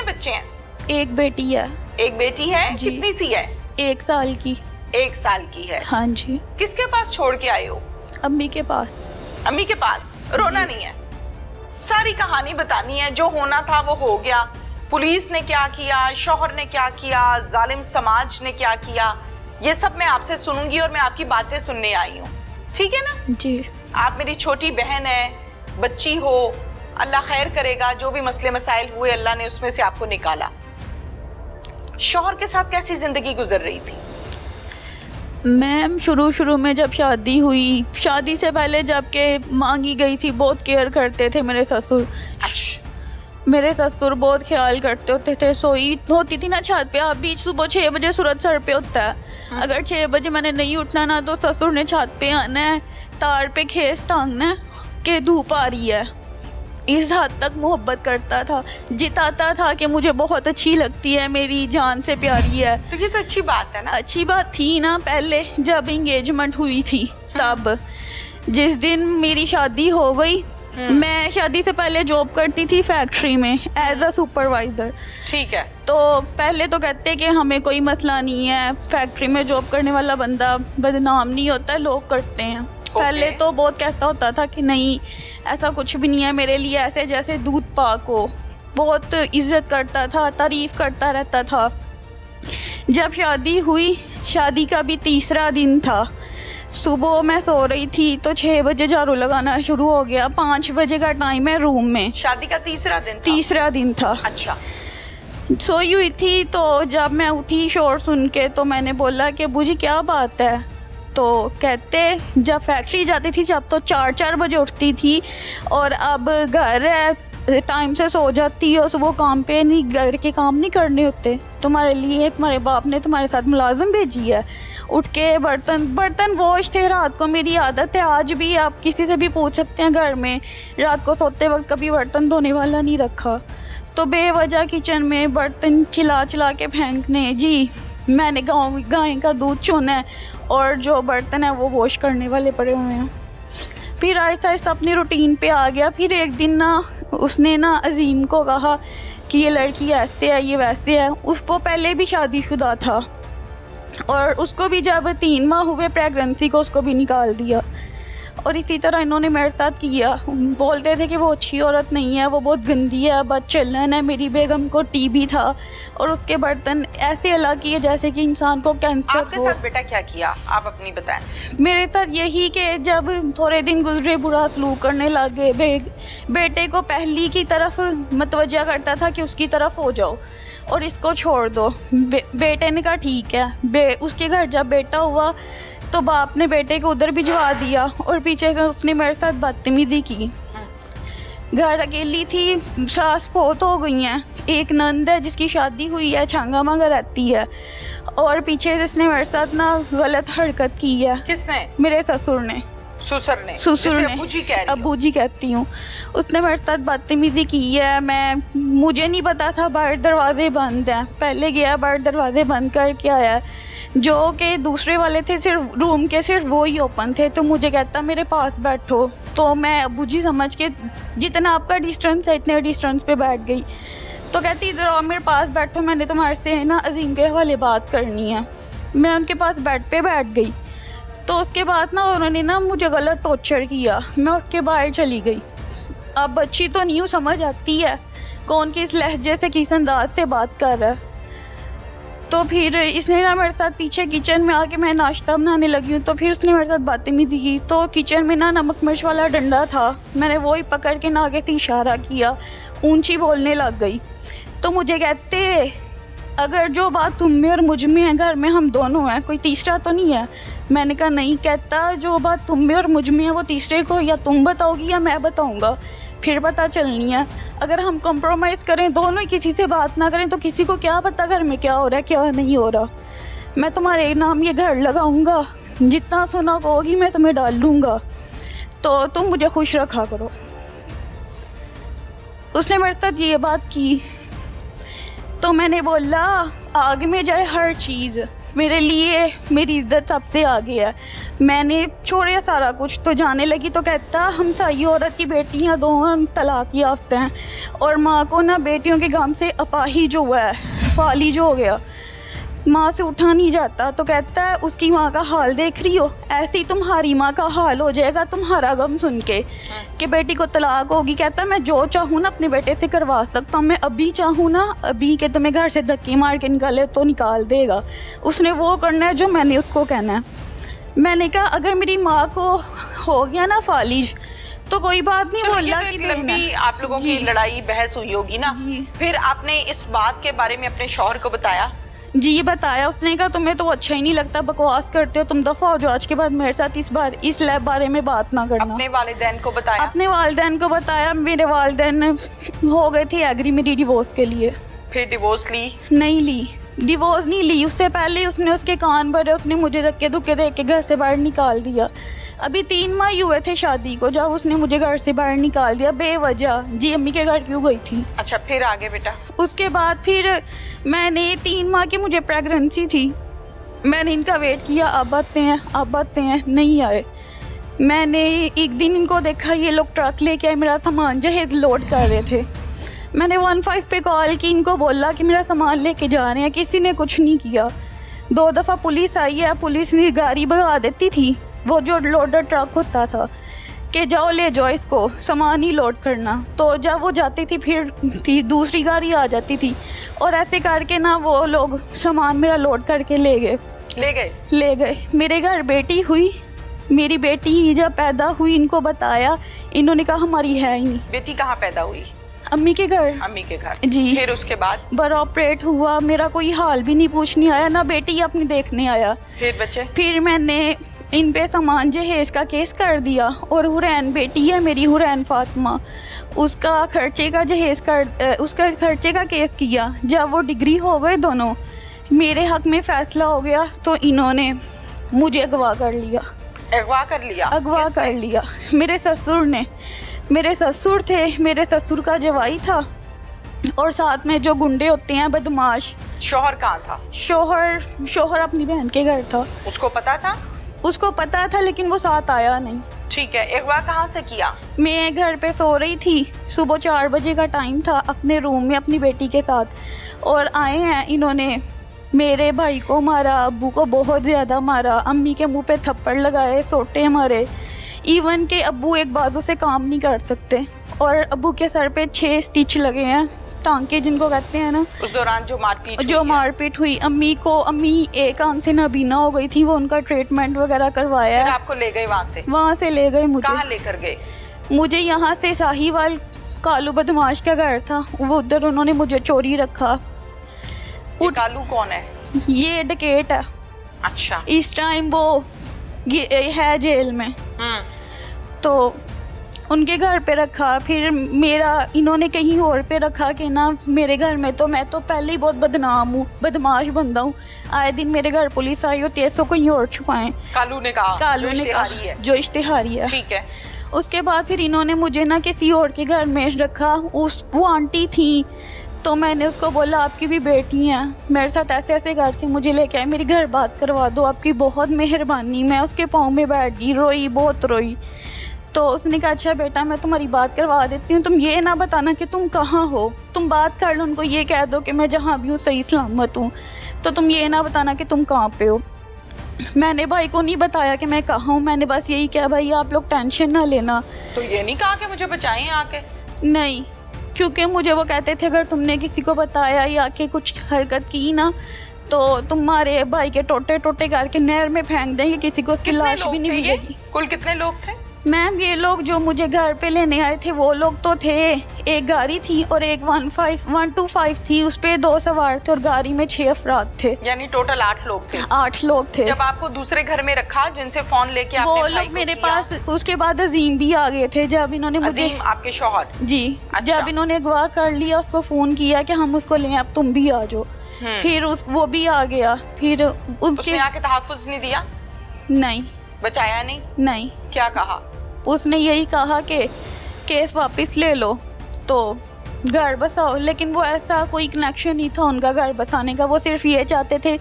बच्चे हैं? एक बेटी है। एक बेटी है? जी। कितनी सी है? 1 साल की। 1 साल की है। हाँ जी। किसके पास छोड़ के आए हो? अम्मी के पास। अम्मी के पास। रोना नहीं है, सारी कहानी बतानी है। जो होना था वो हो गया। पुलिस ने क्या किया, शौहर ने क्या किया, जालिम समाज ने क्या किया, ये सब मैं आपसे सुनूंगी और मैं आपकी बातें सुनने आई हूँ, ठीक है ना? जी। आप मेरी छोटी बहन है, बच्ची हो, अल्लाह खैर करेगा। जो भी मसले मसाइल हुए अल्लाह ने उसमें से आपको निकाला। शौहर के साथ कैसी जिंदगी गुजर रही थी? मैम शुरू में जब शादी हुई, शादी से पहले जब के मांगी गई थी, बहुत केयर करते थे मेरे ससुर। मेरे ससुर बहुत ख्याल करते होते थे। सोई होती थी ना छत पे, अभी सुबह 6 बजे सूरज सर पे होता है। अगर 6 बजे मैंने नहीं उठना ना तो ससुर ने छत पे आना है, तार पे खेस टांगना है कि धूप आ रही है। इस हद तक मोहब्बत करता था, जिताता था कि मुझे बहुत अच्छी लगती है, मेरी जान से प्यारी है। तो ये तो अच्छी बात है ना? अच्छी बात थी ना पहले जब एंगेजमेंट हुई थी तब। जिस दिन मेरी शादी हो गई, मैं शादी से पहले जॉब करती थी फैक्ट्री में एज अ सुपरवाइजर। ठीक है। तो पहले तो कहते कि हमें कोई मसला नहीं है, फैक्ट्री में जॉब करने वाला बंदा बदनाम नहीं होता, लोग करते हैं। पहले तो बहुत कहता होता था कि नहीं ऐसा कुछ भी नहीं है, मेरे लिए ऐसे जैसे दूध पाक हो। बहुत इज्जत करता था, तारीफ करता रहता था। जब शादी हुई, शादी का भी 3रा दिन था। सुबह मैं सो रही थी तो 6 बजे झाड़ू लगाना शुरू हो गया। 5 बजे का टाइम है रूम में। शादी का 3रा दिन था? 3रा दिन था। अच्छा। सोई हुई थी तो जब मैं उठी शोर सुन के तो मैंने बोला कि बुजी क्या बात है? तो कहते जब फैक्ट्री जाती थी जब तो 4-4 बजे उठती थी और अब घर है टाइम से सो जाती है। वो काम पे नहीं, घर के काम नहीं करने होते। तुम्हारे लिए तुम्हारे बाप ने तुम्हारे साथ मुलाजिम भेजी है। उठ के बर्तन वॉश थे। रात को मेरी आदत है, आज भी आप किसी से भी पूछ सकते हैं, घर में रात को सोते वक्त कभी बर्तन धोने वाला नहीं रखा। तो बेवजह किचन में बर्तन चिल्ला के फेंकने। जी मैंने गाय का दूध चुना है और जो बर्तन है वो वॉश करने वाले पड़े हुए हैं। फिर आहिस्ता आहिस्ता अपनी रूटीन पे आ गया। फिर एक दिन ना उसने ना अजीम को कहा कि ये लड़की ऐसे है, ये वैसे है। उसको पहले भी शादीशुदा था और उसको भी जब 3 माह हुए प्रेगनेंसी को उसको भी निकाल दिया। और इसी तरह इन्होंने मेरे साथ किया। बोलते थे कि वो अच्छी औरत नहीं है, वो बहुत गंदी है, बदचलन है। मेरी बेगम को टीबी था और उसके बर्तन ऐसे अलग किए जैसे कि इंसान को कैंसर हो। आपके साथ बेटा क्या किया, आप अपनी बताएं। मेरे साथ यही कि जब थोड़े दिन गुजरे बुरा सलूक करने लगे। बेटे को पहली की तरफ मतवज्जा करता था कि उसकी तरफ हो जाओ और इसको छोड़ दो। बेटे ने कहा ठीक है। उसके घर जब बेटा हुआ तो बाप ने बेटे को उधर भिजवा दिया और पीछे से उसने मेरे साथ बदतमीजी की। घर अकेली थी, सास फौत हो गई हैं। एक नंद है जिसकी शादी हुई है, छांगा मांगा रहती है। और पीछे से इसने मेरे साथ ना गलत हरकत की है। किसने? मेरे ससुर ने। ससुर ने? अबू जी कहती हूँ। उसने मेरे साथ बदतमीजी की है। मुझे नहीं पता था बाहर दरवाजे बंद हैं। पहले गया बाहर दरवाजे बंद करके आया, जो कि दूसरे वाले थे सिर्फ रूम के, सिर्फ वो ही ओपन थे। तो मुझे कहता मेरे पास बैठो। तो मैं अबू जी समझ के जितना आपका डिस्टेंस है इतने डिस्टेंस पे बैठ गई। तो कहती इधर आओ मेरे पास बैठो, मैंने तुम्हारे से ना अजीम के हवाले बात करनी है। मैं उनके पास बेड पे बैठ गई। तो उसके बाद ना उन्होंने ना मुझे गलत टॉर्चर किया। मैं उठ के बाहर चली गई। अब बच्ची तो नहीं हूँ, समझ आती है कौन किस लहजे से किस अंदाज से बात कर रहा है। तो फिर इसने ना मेरे साथ पीछे किचन में आके मैं नाश्ता बनाने लगी हूँ तो फिर उसने मेरे साथ बदतमीजी की। तो किचन में ना नमक मिर्च वाला डंडा था, मैंने वो ही पकड़ के ना आगे से इशारा किया, ऊंची बोलने लग गई। तो मुझे कहते अगर जो बात तुम में और मुझ में है, घर में हम दोनों हैं, कोई तीसरा तो नहीं है। मैंने कहा नहीं। कहता जो बात तुम में और मुझ में है वो तीसरे को या तुम बताओगी या मैं बताऊंगा, फिर पता चलनी है। अगर हम कॉम्प्रोमाइज़ करें, दोनों ही किसी से बात ना करें तो किसी को क्या पता घर में क्या हो रहा है क्या नहीं हो रहा। मैं तुम्हारे नाम ये घर लगाऊंगा, जितना सोना कहोगी मैं तुम्हें डाल लूँगा, तो तुम मुझे खुश रखा करो। उसने मेरे साथ ये बात की तो मैंने बोला आग में जाए हर चीज़, मेरे लिए मेरी इज्जत सबसे आगे है। मैंने छोड़े सारा कुछ, तो जाने लगी तो कहता हम सही औरत की बेटियां दो हम तलाक याफ्ता हैं, और माँ को ना बेटियों के गम से अपाहिज हुआ है, फालिज हो गया, माँ से उठा नहीं जाता। तो कहता है उसकी माँ का हाल देख रही हो, ऐसे ही तुम्हारी माँ का हाल हो जाएगा तुम्हारा गम सुन के कि बेटी को तलाक होगी। कहता है मैं जो चाहूँ ना अपने बेटे से करवा सकता हूँ, मैं अभी चाहूँ ना अभी कि तुम्हें घर से धक्के मार के निकाले तो निकाल देगा, उसने वो करना है जो मैंने उसको कहना है। मैंने कहा अगर मेरी माँ को हो गया ना फालिज तो कोई बात नहीं, वो अल्लाह की देन लंबी है। आप लोगों की लड़ाई बहस हुई होगी ना, जी। फिर आपने इस बात के बारे में अपने शौहर को बताया? जी बताया, उसने कहा तुम्हें तो अच्छा ही नहीं लगता, बकवास करते हो, तुम दफा हो जो आज के बाद मेरे साथ इस बारे में बात ना करना। अपने वालिदैन को बताया? अपने वालिदैन को बताया, मेरे वालिदैन हो गए थे एग्री मेरी डिवोर्स के लिए। फिर डिवोर्स ली? नहीं ली, डिवोर्स नहीं ली, उससे पहले उसने उसके कान भरे, उसने मुझे धक्के धुक्के दे के घर से बाहर निकाल दिया। अभी 3 माह ही हुए थे शादी को जब उसने मुझे घर से बाहर निकाल दिया बेवजह। जी अम्मी के घर क्यों गई थी? अच्छा फिर आगे बेटा? उसके बाद फिर मैंने 3 माह की मुझे प्रेगनेंसी थी, मैंने इनका वेट किया, अब आते हैं, नहीं आए। मैंने एक दिन इनको देखा ये लोग ट्रक लेके आए, मेरा सामान जहेज लोड कर रहे थे। मैंने 15 पे कॉल की, इनको बोला कि मेरा सामान लेके जा रहे हैं, किसी ने कुछ नहीं किया। 2 दफ़ा पुलिस आई है, पुलिस ने गाड़ी भगा देती थी, वो जो लोडर ट्रक होता था कि जाओ ले जाओ इसको, सामान ही लोड करना। तो जब वो जाती थी फिर दूसरी गाड़ी आ जाती थी, और ऐसे करके ना वो लोग सामान मेरा लोड करके ले गए। मेरे घर बेटी हुई, मेरी बेटी जब पैदा हुई इनको बताया, इन्होंने कहा हमारी है ही नहीं। बेटी कहाँ पैदा हुई? अम्मी के घर। अम्मी के घर? जी। फिर उसके बाद? बड़ा ऑपरेट हुआ, मेरा कोई हाल भी नहीं पूछने आया, ना बेटी अपनी देखने आया। फिर बच्चे? फिर मैंने इन पे सामान जहेज का केस कर दिया, और हुरैन बेटी है मेरी, हुरैन फातिमा, उसका खर्चे का केस किया। जब वो डिग्री हो गए दोनों, मेरे हक में फ़ैसला हो गया, तो इन्होंने मुझे अगवा कर लिया। अगवा कर लिया? मेरे ससुर ने, मेरे ससुर थे, मेरे ससुर का जवाई था, और साथ में जो गुंडे होते हैं बदमाश। शौहर कहाँ था? शौहर अपनी बहन के घर था। उसको पता था? उसको पता था लेकिन वो साथ आया नहीं। ठीक है, अगवा कहाँ से किया? मैं घर पे सो रही थी, सुबह 4 बजे का टाइम था, अपने रूम में अपनी बेटी के साथ, और आए हैं इन्होंने मेरे भाई को मारा, अब्बू को बहुत ज़्यादा मारा, अम्मी के मुंह पे थप्पड़ लगाए, सोटे मारे, इवन के अब्बू एक बाजू से काम नहीं कर सकते, और अब्बू के सर पे 6 स्टिच लगे हैं, टांके जिनको कहते हैं ना। उस दौरान जो मारपीट हुई अम्मी एक आंख से नाबीना हो गई थी, वो उनका ट्रीटमेंट वगैरह करवाया। फिर आपको ले गए वहाँ से ले गए मुझे। कहाँ लेकर गए? मुझे यहाँ से साहिवाल कालू बदमाश का घर था, वो उधर उन्होंने मुझे चोरी रखा। कालू कौन है? ये डकैत है। अच्छा। इस टाइम वो है जेल में। तो उनके घर पे रखा, फिर मेरा इन्होंने कहीं और पे रखा कि ना मेरे घर में, तो मैं तो पहले ही बहुत बदनाम हूँ, बदमाश बंदा हूँ, आए दिन मेरे घर पुलिस आई होती है, इसको कहीं और छुपाएं। कालू ने कहा जो इश्तिहारी है। ठीक है। उसके बाद फिर इन्होंने मुझे ना किसी और के घर में रखा, वो आंटी थी, तो मैंने उसको बोला आपकी भी बेटी हैं, मेरे साथ ऐसे ऐसे करके मुझे लेके आए, मेरी घर बात करवा दो, आपकी बहुत मेहरबानी। मैं उसके पाँव में बैठ गई, रोई, बहुत रोई। तो उसने कहा अच्छा बेटा मैं तुम्हारी बात करवा देती हूँ, तुम ये ना बताना कि तुम कहाँ हो, तुम बात कर लो, उनको ये कह दो कि मैं जहाँ भी हूँ सही सलामत हूँ, तो तुम ये ना बताना कि तुम कहाँ पे हो। मैंने भाई को नहीं बताया कि मैं कहाँ हूँ, मैंने बस यही कहा भाई आप लोग टेंशन ना लेना। तो ये नहीं कहा कि मुझे बचाएं आके? नहीं, क्योंकि मुझे वो कहते थे अगर तुमने किसी को बताया या कि कुछ हरकत की ना तो तुम्हारे भाई के टोटे टोटे करके नहर में फेंक देंगे, किसी को उसकी लाश भी नहीं मिलेगी। कुल कितने लोग थे? मैम ये लोग जो मुझे घर पे लेने आए थे वो लोग तो थे, एक गाड़ी थी और एक 125 थी, उस पे 2 सवार थे और गाड़ी में 6 अफराद थे, यानी टोटल 8 लोग थे। 8 लोग थे। जब आपको दूसरे घर में रखा जिनसे फोन लेके आपने वो लोग मेरे पास, उसके बाद अजीम भी आ गए थे। जब इन्होंने मुझे, आपके शौहर? जी। अच्छा। जब इन्होंने अगवा कर लिया, उसको फोन किया कि हम उसको लें, अब तुम भी आ जाओ, फिर वो भी आ गया। फिर उसने आके तहफ़्फ़ुज़ नहीं दिया? नहीं। बचाया नहीं? क्या कहा? उसने यही कहा कि केस वापस ले लो, तो घर बसाओ, लेकिन वो ऐसा कोई कनेक्शन नहीं था उनका घर बसाने का। वो सिर्फ ये चाहते थे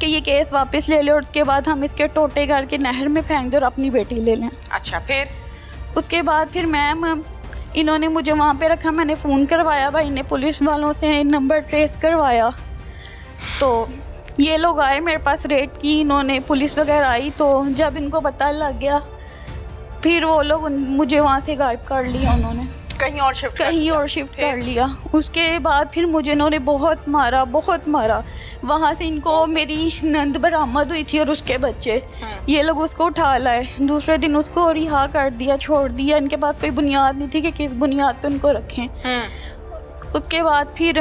कि ये केस वापस ले लें और उसके बाद हम इसके टोटे करके नहर में फेंक दें और अपनी बेटी ले लें। अच्छा, फिर उसके बाद फिर मैम इन्होंने मुझे वहाँ पे रखा, मैंने फ़ोन करवाया, भाई ने पुलिस वालों से नंबर ट्रेस करवाया, तो ये लोग आए मेरे पास, रेड की इन्होंने, पुलिस वगैरह आई। तो जब इनको पता लग गया फिर वो लोग मुझे वहाँ से गायब कर लिया, उन्होंने कहीं और शिफ्ट कर लिया। उसके बाद फिर मुझे इन्होंने बहुत मारा। वहाँ से इनको मेरी नंद बरामद हुई थी और उसके बच्चे, ये लोग उसको उठा लाए, दूसरे दिन उसको रिहा कर दिया, छोड़ दिया। इनके पास कोई बुनियाद नहीं थी कि किस बुनियाद पे उनको रखें। उसके बाद फिर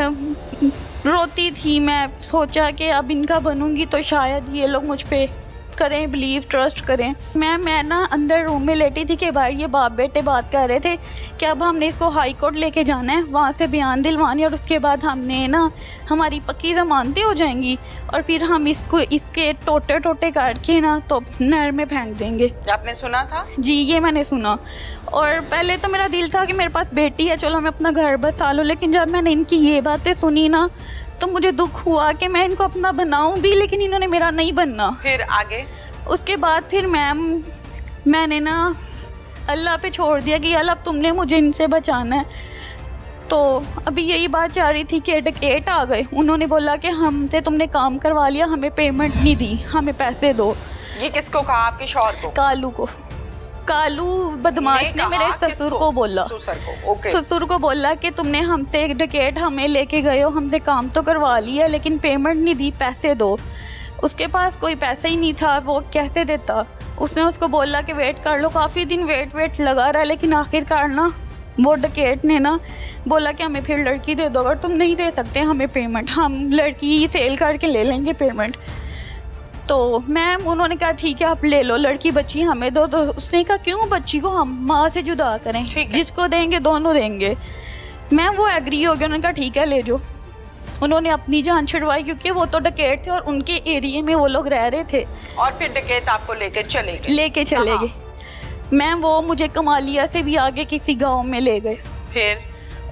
रोती थी मैं, सोचा कि अब इनका बनूंगी तो शायद ये लोग मुझ पे करें, बिलीव, ट्रस्ट करें। मैं ना अंदर रूम में लेटी थी कि भाई ये बाप बेटे बात कर रहे थे कि अब हमने इसको हाई कोर्ट लेके जाना है, वहाँ से बयान दिलवानी, और उसके बाद हमने ना हमारी पक्की ज़मानतें हो जाएंगी और फिर हम इसको इसके टोटे टोटे काट के ना तो नहर में फेंक देंगे। आपने सुना था? जी, ये मैंने सुना। और पहले तो मेरा दिल था कि मेरे पास बेटी है, चलो मैं अपना घर बसा लूँ, लेकिन जब मैंने इनकी ये बातें सुनी ना तो मुझे दुख हुआ कि मैं इनको अपना बनाऊं भी, लेकिन इन्होंने मेरा नहीं बनना। फिर आगे? उसके बाद फिर मैंने ना अल्लाह पे छोड़ दिया कि अल्लाह अब तुमने मुझे इनसे बचाना है। तो अभी यही बात जा रही थी कि डकैत आ गए, उन्होंने बोला कि हमसे तुमने काम करवा लिया, हमें पेमेंट नहीं दी, हमें पैसे दो। ये किसको कहा? आपके शौहर को? कालू को। कालू बदमाश ने मेरे ससुर को बोला, ससुर को बोला कि तुमने हमसे डकैत हमें लेके गए हो, हमसे काम तो करवा लिया लेकिन पेमेंट नहीं दी, पैसे दो। उसके पास कोई पैसा ही नहीं था, वो कैसे देता। उसने उसको बोला कि वेट कर लो, काफ़ी दिन वेट लगा रहा, लेकिन आखिरकार ना वो डकैत ने ना बोला कि हमें फिर लड़की दे दो, अगर तुम नहीं दे सकते हमें पेमेंट, हम लड़की सेल करके ले लेंगे पेमेंट। तो मैम उन्होंने कहा ठीक है आप ले लो, लड़की बच्ची हमें दो। तो उसने कहा क्यों बच्ची को हम माँ से जुदा करें, जिसको देंगे दोनों देंगे। मैम वो एग्री हो गया, उन्होंने कहा ठीक है ले जाओ। उन्होंने अपनी जान छुड़वाई क्योंकि वो तो डकैत थे और उनके एरिया में वो लोग रह रहे थे। और फिर डकैत आपको लेके चले गए? मैम वो मुझे कमालिया से भी आगे किसी गाँव में ले गए। फिर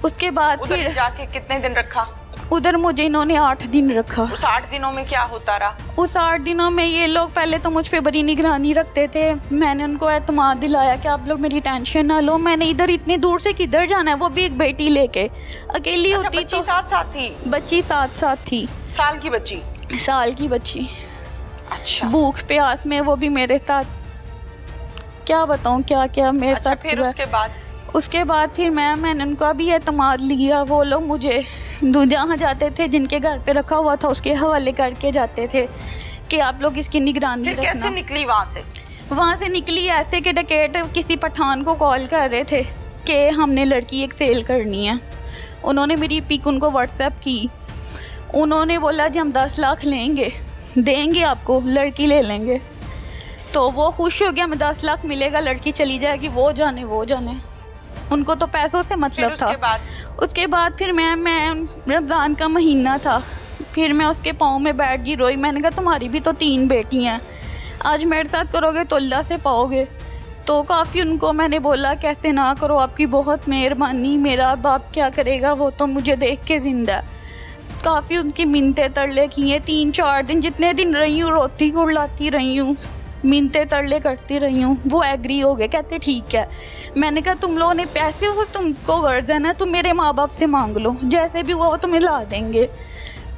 उसके बाद फिर जाके कितने दिन रखा? उधर मुझे इन्होंने 8 दिन रखा। उस 8 दिनों में क्या होता रहा? उस 8 दिनों में ये लोग पहले तो मुझ पे बड़ी निगरानी रखते थे। मैंने उनको एतमाद दिलाया कि आप लोग मेरी टेंशन ना लो, मैंने इधर इतनी दूर से किधर जाना है, वो भी एक बेटी लेके, अकेली होती थी। बच्ची साथ थी? बच्ची साथ थी। साल की बच्ची? साल की बच्ची। अच्छा। भूख प्यास में वो भी मेरे साथ, क्या बताऊँ क्या क्या मेरे साथ। फिर उसके बाद फिर मैंने उनका भी एतमाद लिया। वो लोग मुझे जहाँ जाते थे, जिनके घर पे रखा हुआ था उसके हवाले करके जाते थे कि आप लोग इसकी निगरानी रखना। कैसे निकली वहाँ से? वहाँ से निकली ऐसे कि डकैत किसी पठान को कॉल कर रहे थे कि हमने लड़की एक सेल करनी है। उन्होंने मेरी पिक उनको व्हाट्सएप की, उन्होंने बोला जी हम 10 लाख लेंगे, देंगे आपको, लड़की ले लेंगे। तो वो खुश हो गया, हमें 10 लाख मिलेगा, लड़की चली जाएगी, वो जाने उनको तो पैसों से मतलब था। उसके बाद फिर मैं रमज़ान का महीना था, फिर मैं उसके पाँव में बैठ गई, रोई। मैंने कहा तुम्हारी भी तो 3 बेटी हैं, आज मेरे साथ करोगे तो अल्लाह से पाओगे। तो काफ़ी उनको मैंने बोला कैसे ना करो, आपकी बहुत मेहरबानी, मेरा बाप क्या करेगा, वो तो मुझे देख के जिंदा है। काफ़ी उनकी मिन्नतें तरले किए, 3-4 दिन जितने दिन रही हूँ रोती गुड़लाती रही हूँ, मिन्नतें तरले करती रही हूँ। वो एग्री हो गए, कहते ठीक है। मैंने कहा तुम लोगों ने पैसे हो, तुमको गर्ज है ना, तुम मेरे माँ बाप से मांग लो, जैसे भी वो तुम्हें ला देंगे।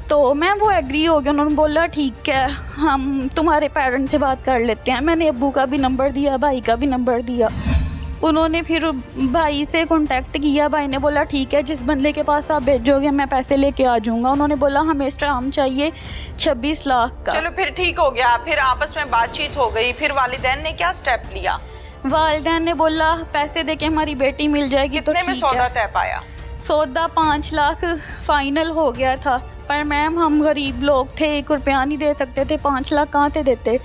तो मैं वो एग्री हो गया, उन्होंने बोला ठीक है हम तुम्हारे पेरेंट्स से बात कर लेते हैं। मैंने अब्बू का भी नंबर दिया, भाई का भी नंबर दिया। उन्होंने फिर भाई से कांटेक्ट किया, भाई ने बोला ठीक है जिस बंदे के पास आप भेजोगे मैं पैसे लेके आ जाऊंगा। उन्होंने बोला हमें स्टाम चाहिए 26 लाख का। चलो फिर ठीक हो गया, फिर आपस में बातचीत हो गई, फिर वालिदैन ने क्या स्टेप लिया? वालिदैन ने बोला पैसे देके हमारी बेटी मिल जाएगी। कितने में सौदा तय पाया? सौदा 5 लाख फाइनल हो गया था, पर मैम हम गरीब लोग थे, 1 रुपया नहीं दे सकते थे, 5 लाख कहाँ से देते।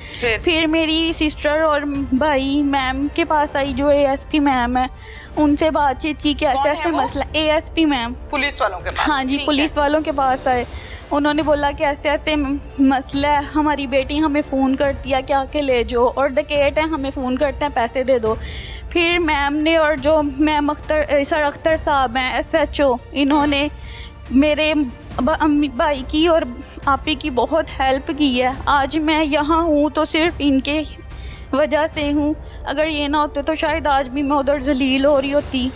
फिर मेरी सिस्टर और भाई मैम के पास आई, जो ASP मैम है, उनसे बातचीत की कि ऐसे ऐसे मसला। ASP मैम, पुलिस वालों के पास? हाँ जी, पुलिस वालों के पास आए। उन्होंने बोला कि ऐसे ऐसे मसला है, हमारी बेटी हमें फ़ोन करती है कि आके ले जाओ, और डकैत है, हमें फ़ोन करते हैं, पैसे दे दो। फिर मैम ने, और जो मैम सर अख्तर साहब हैं SHO, इन्होंने मेरे अम्मी भाई की और आपी की बहुत हेल्प की है। आज मैं यहाँ हूँ तो सिर्फ इनके वजह से हूँ। अगर ये ना होते तो शायद आज भी मैं उधर जलील हो रही होती।